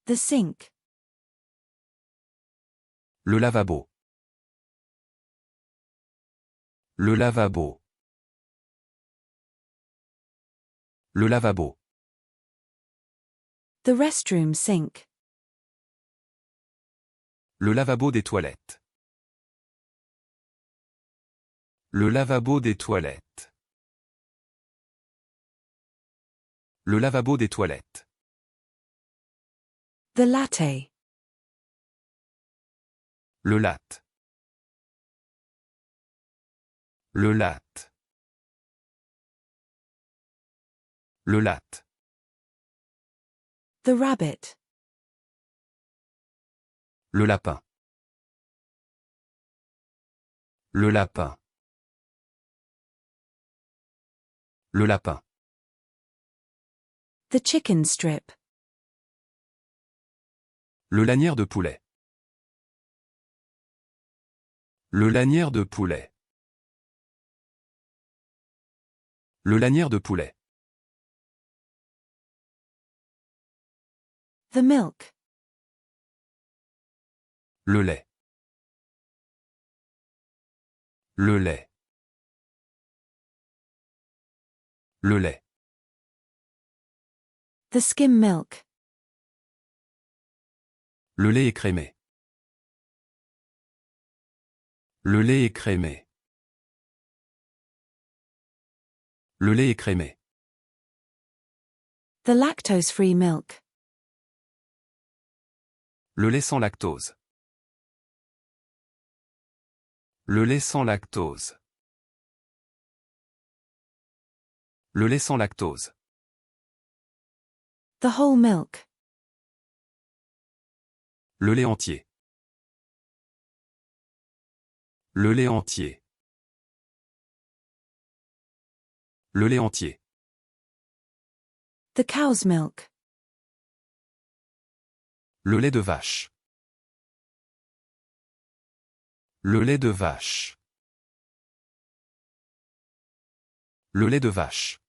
The sink. Le lavabo. Le lavabo. Le lavabo. The restroom sink. Le lavabo des toilettes. Le lavabo des toilettes. Le lavabo des toilettes. The latte. Le latte. Le latte. Le latte. The rabbit. Le lapin. Le lapin. Le lapin. The chicken strip. Le lanière de poulet. Le lanière de poulet. Le lanière de poulet. The milk. Le lait. Le lait. Le lait. The skim milk. Le lait écrémé. Le lait écrémé. Le lait écrémé. The lactose-free milk. Le lait sans lactose. Le lait sans lactose. Le lait sans lactose. The whole milk. Le lait entier. Le lait entier. Le lait entier. The cow's milk. Le lait de vache. Le lait de vache. Le lait de vache.